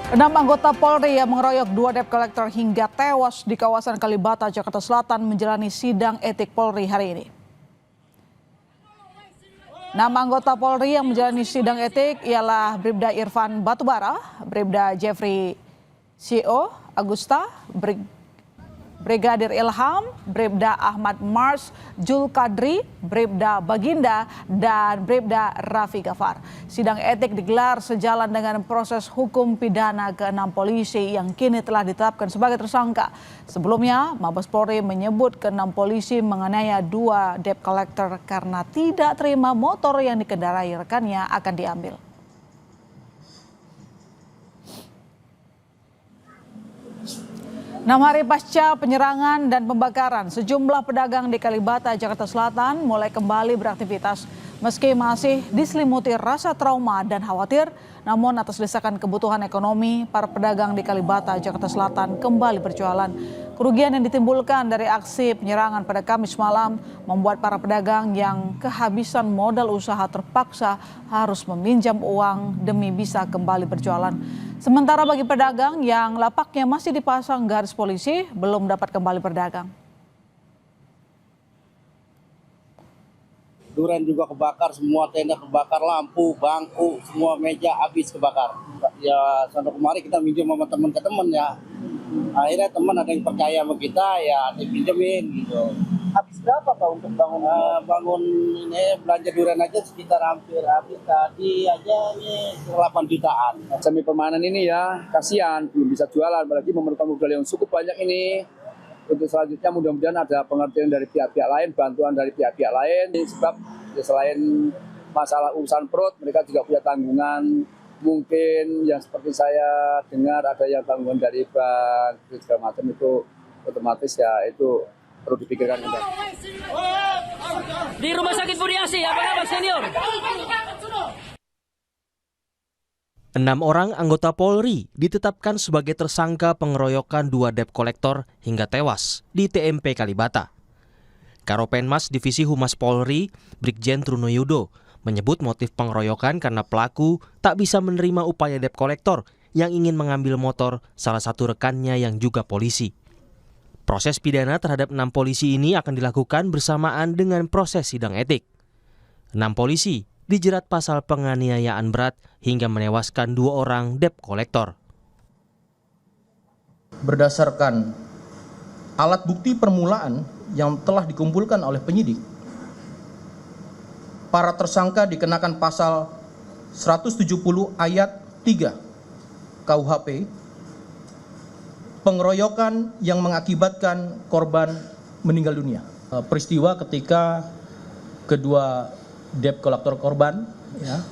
6 anggota Polri yang mengeroyok 2 debt collector hingga tewas di kawasan Kalibata, Jakarta Selatan menjalani sidang etik Polri hari ini. 6 anggota Polri yang menjalani sidang etik ialah Bribda Irfan Batubara, Bribda Jeffrey CO Agusta, Brigadir Ilham, Bribda Ahmad Mars Julkadri, Bribda Baginda, dan Bribda Raffi Gafar. Sidang etik digelar sejalan dengan proses hukum pidana ke-6 polisi yang kini telah ditetapkan sebagai tersangka. Sebelumnya, Mabes Polri menyebut ke-6 polisi menganiaya 2 debt collector karena tidak terima motor yang dikendarai rekannya akan diambil. Enam hari pasca penyerangan dan pembakaran, sejumlah pedagang di Kalibata, Jakarta Selatan mulai kembali beraktivitas. Meski masih diselimuti rasa trauma dan khawatir, namun atas desakan kebutuhan ekonomi, para pedagang di Kalibata, Jakarta Selatan kembali berjualan. Kerugian yang ditimbulkan dari aksi penyerangan pada Kamis malam membuat para pedagang yang kehabisan modal usaha terpaksa harus meminjam uang demi bisa kembali berjualan. Sementara bagi pedagang yang lapaknya masih dipasang garis polisi, belum dapat kembali berdagang. Duren juga kebakar, semua tenda kebakar, lampu, bangku, semua meja habis kebakar. Ya sampai kemarin kita minjem sama teman ke teman ya. Akhirnya teman ada yang percaya sama kita ya dipinjemin gitu. Habis berapa Pak untuk bangun? Bangun ini belanja duren aja sekitar hampir habis tadi aja nih 8 jutaan. Semi permanen ini ya kasihan belum bisa jualan, apalagi memerlukan modal yang cukup banyak ini. Untuk selanjutnya mudah-mudahan ada pengertian dari pihak-pihak lain, bantuan dari pihak-pihak lain. Sebab ya, selain masalah urusan perut, mereka juga punya tanggungan. Mungkin yang seperti saya dengar ada yang tanggungan dari bank, segala macam itu otomatis ya itu perlu dipikirkan kembali. Di Rumah Sakit Budiasi, apa kabar senior? 6 orang anggota Polri ditetapkan sebagai tersangka pengeroyokan 2 debt collector hingga tewas di TMP Kalibata. Karopenmas Divisi Humas Polri, Brigjen Trunoyudo, menyebut motif pengeroyokan karena pelaku tak bisa menerima upaya debt collector yang ingin mengambil motor salah satu rekannya yang juga polisi. Proses pidana terhadap 6 polisi ini akan dilakukan bersamaan dengan proses sidang etik. 6 polisi dijerat pasal penganiayaan berat hingga menewaskan 2 orang debt collector. Berdasarkan alat bukti permulaan yang telah dikumpulkan oleh penyidik, para tersangka dikenakan pasal 170 ayat 3 KUHP, pengeroyokan yang mengakibatkan korban meninggal dunia. Peristiwa ketika kedua debt collector korban ya,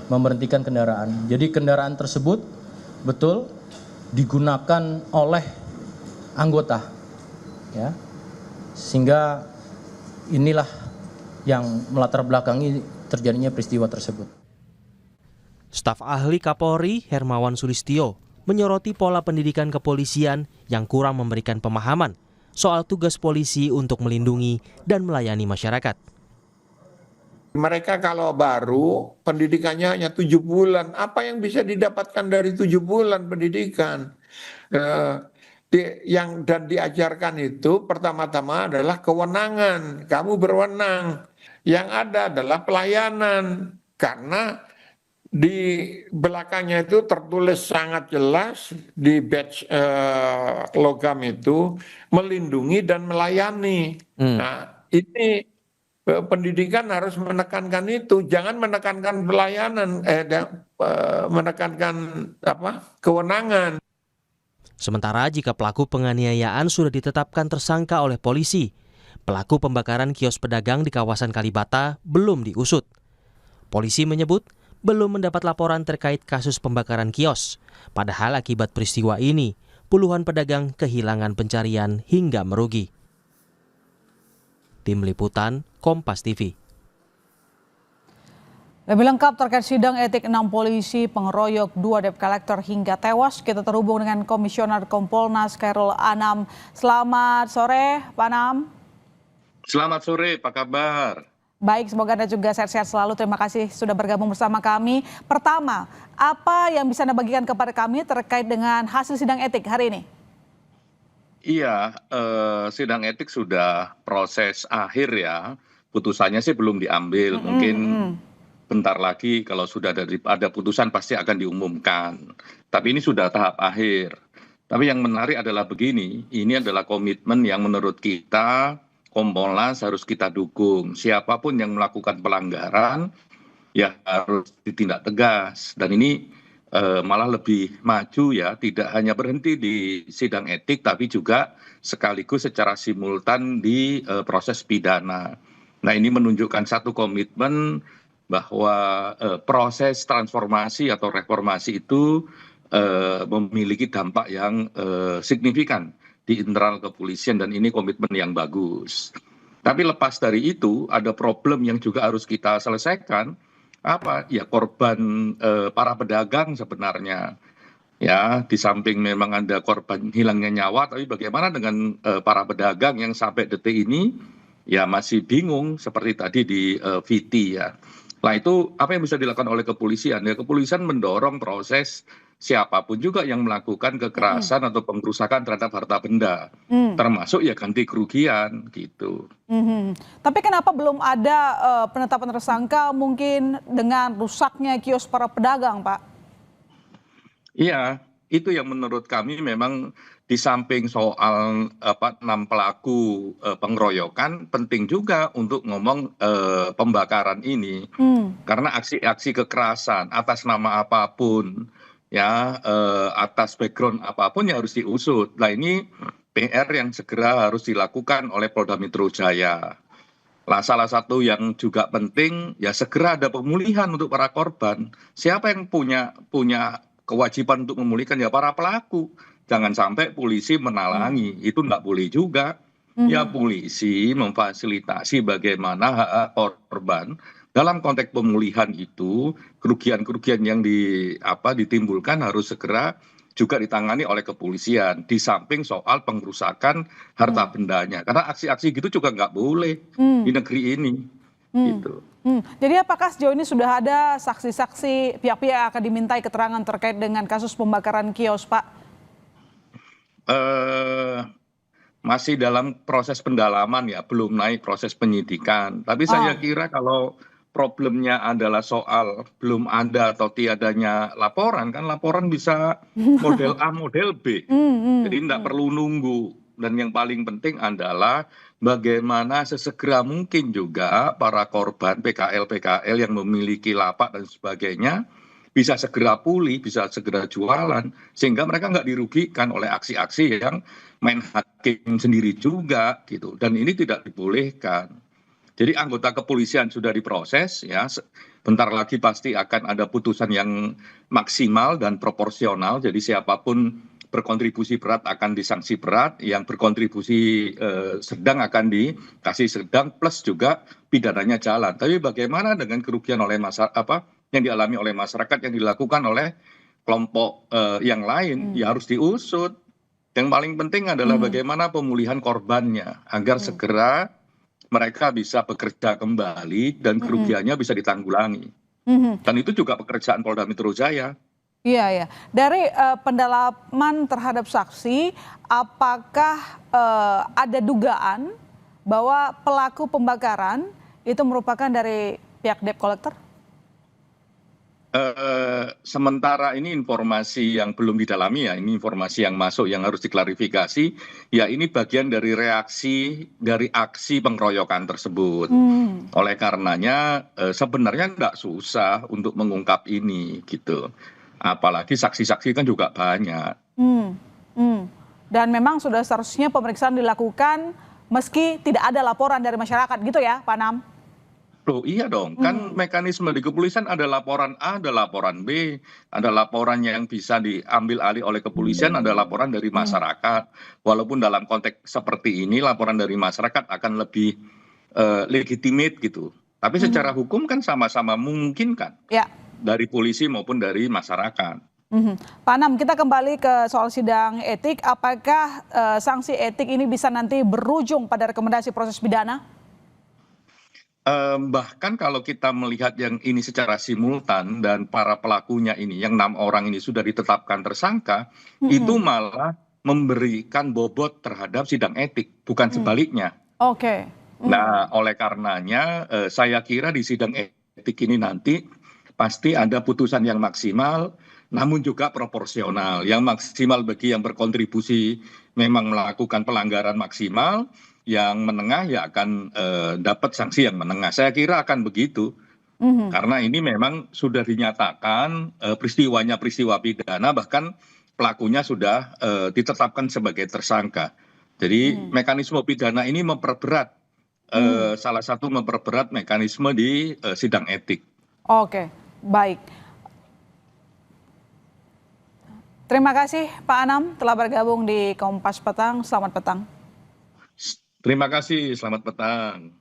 memberhentikan kendaraan. Jadi kendaraan tersebut betul digunakan oleh anggota ya. Sehingga inilah yang melatar belakangi terjadinya peristiwa tersebut. Staf ahli Kapolri Hermawan Sulistyo menyoroti pola pendidikan kepolisian yang kurang memberikan pemahaman soal tugas polisi untuk melindungi dan melayani masyarakat. Mereka kalau baru pendidikannya hanya 7 bulan, apa yang bisa didapatkan dari 7 bulan pendidikan? Yang dan diajarkan itu pertama-tama adalah kewenangan, kamu berwenang. Yang ada adalah pelayanan, karena di belakangnya itu tertulis sangat jelas di badge logam itu melindungi dan melayani. Nah ini pendidikan harus menekankan itu, jangan menekankan pelayanan, menekankan kewenangan. Sementara jika pelaku penganiayaan sudah ditetapkan tersangka oleh polisi, pelaku pembakaran kios pedagang di kawasan Kalibata belum diusut. Polisi menyebut belum mendapat laporan terkait kasus pembakaran kios. Padahal akibat peristiwa ini, puluhan pedagang kehilangan pencarian hingga merugi. Tim Liputan, Kompas TV. Lebih lengkap terkait sidang etik 6 polisi pengeroyok 2 debt collector hingga tewas, kita terhubung dengan Komisioner Kompolnas Khairul Anam. Selamat sore, Pak Anam. Selamat sore, apa kabar? Baik, semoga Anda juga sehat-sehat selalu. Terima kasih sudah bergabung bersama kami. Pertama, apa yang bisa Anda bagikan kepada kami terkait dengan hasil sidang etik hari ini? Iya, sidang etik sudah proses akhir ya. Putusannya sih belum diambil. Mungkin bentar lagi kalau sudah ada putusan pasti akan diumumkan. Tapi ini sudah tahap akhir. Tapi yang menarik adalah begini, ini adalah komitmen yang menurut kita Kompolnas harus kita dukung. Siapapun yang melakukan pelanggaran ya harus ditindak tegas. Dan ini malah lebih maju ya, tidak hanya berhenti di sidang etik tapi juga sekaligus secara simultan di proses pidana. Nah, ini menunjukkan satu komitmen bahwa proses transformasi atau reformasi itu memiliki dampak yang signifikan di internal kepolisian, dan ini komitmen yang bagus. Tapi lepas dari itu ada problem yang juga harus kita selesaikan, apa ya, korban para pedagang sebenarnya. Ya, di samping memang ada korban hilangnya nyawa, tapi bagaimana dengan para pedagang yang sampai detik ini ya masih bingung seperti tadi di VT ya. Nah, itu apa yang bisa dilakukan oleh kepolisian? Ya, kepolisian mendorong proses siapapun juga yang melakukan kekerasan atau pengrusakan terhadap harta benda, termasuk ya ganti kerugian gitu. Tapi kenapa belum ada penetapan tersangka mungkin dengan rusaknya kios para pedagang, Pak? Iya, itu yang menurut kami memang di samping soal 6 pelaku pengeroyokan, penting juga untuk ngomong pembakaran ini. Karena aksi-aksi kekerasan atas nama apapun, ya atas background apapun ya harus diusut. Nah, ini PR yang segera harus dilakukan oleh Polda Metro Jaya. Lah, salah satu yang juga penting ya segera ada pemulihan untuk para korban. Siapa yang punya kewajiban untuk memulihkan? Ya para pelaku. Jangan sampai polisi menalangi, itu nggak boleh juga. Ya polisi memfasilitasi bagaimana hak korban dalam konteks pemulihan itu, kerugian-kerugian yang ditimbulkan harus segera juga ditangani oleh kepolisian, di samping soal pengrusakan harta bendanya. Karena aksi-aksi gitu juga nggak boleh di negeri ini. Gitu. Jadi apakah sejauh ini sudah ada saksi-saksi pihak-pihak yang akan dimintai keterangan terkait dengan kasus pembakaran kios, Pak? Masih dalam proses pendalaman ya, belum naik proses penyidikan. Tapi saya kira kalau problemnya adalah soal belum ada atau tiadanya laporan, kan laporan bisa model A, model B. Jadi tidak perlu nunggu. Dan yang paling penting adalah bagaimana sesegera mungkin juga para korban PKL yang memiliki lapak dan sebagainya bisa segera pulih, bisa segera jualan, sehingga mereka nggak dirugikan oleh aksi-aksi yang main hakim sendiri juga gitu. Dan ini tidak dibolehkan. Jadi anggota kepolisian sudah diproses ya, bentar lagi pasti akan ada putusan yang maksimal dan proporsional. Jadi siapapun berkontribusi berat akan disanksi berat, yang berkontribusi sedang akan dikasih sedang, plus juga pidananya jalan. Tapi bagaimana dengan kerugian oleh yang dialami oleh masyarakat yang dilakukan oleh kelompok yang lain, ya harus diusut. Yang paling penting adalah bagaimana pemulihan korbannya agar segera mereka bisa bekerja kembali dan kerugiannya bisa ditanggulangi. Dan itu juga pekerjaan Polda Metro Jaya. Iya, ya. Dari pendalaman terhadap saksi, apakah ada dugaan bahwa pelaku pembakaran itu merupakan dari pihak debt collector? Sementara ini informasi yang belum didalami ya, ini informasi yang masuk yang harus diklarifikasi. Ya, ini bagian dari reaksi dari aksi pengeroyokan tersebut. Oleh karenanya sebenarnya tidak susah untuk mengungkap ini gitu. Apalagi saksi-saksi kan juga banyak. Dan memang sudah seharusnya pemeriksaan dilakukan meski tidak ada laporan dari masyarakat gitu ya, Pak Nam? Loh iya dong, kan mekanisme di kepolisian ada laporan A, ada laporan B, ada laporan yang bisa diambil alih oleh kepolisian, ada laporan dari masyarakat. Walaupun dalam konteks seperti ini laporan dari masyarakat akan lebih legitimate gitu. Tapi secara hukum kan sama-sama mungkin kan, Ya. dari polisi maupun dari masyarakat. Pak Nam, kita kembali ke soal sidang etik. Apakah sanksi etik ini bisa nanti berujung pada rekomendasi proses pidana? Bahkan kalau kita melihat yang ini secara simultan dan para pelakunya ini, yang 6 orang ini sudah ditetapkan tersangka, itu malah memberikan bobot terhadap sidang etik, bukan sebaliknya. Oke. Nah, oleh karenanya saya kira di sidang etik ini nanti pasti ada putusan yang maksimal, namun juga proporsional. Yang maksimal bagi yang berkontribusi memang melakukan pelanggaran maksimal, yang menengah ya akan dapat sanksi yang menengah. Saya kira akan begitu. Karena ini memang sudah dinyatakan peristiwanya peristiwa pidana, bahkan pelakunya sudah ditetapkan sebagai tersangka. Jadi mekanisme pidana ini memperberat, salah satu memperberat mekanisme di sidang etik. Oke, baik. Terima kasih Pak Anam telah bergabung di Kompas Petang. Selamat petang. Terima kasih, selamat petang.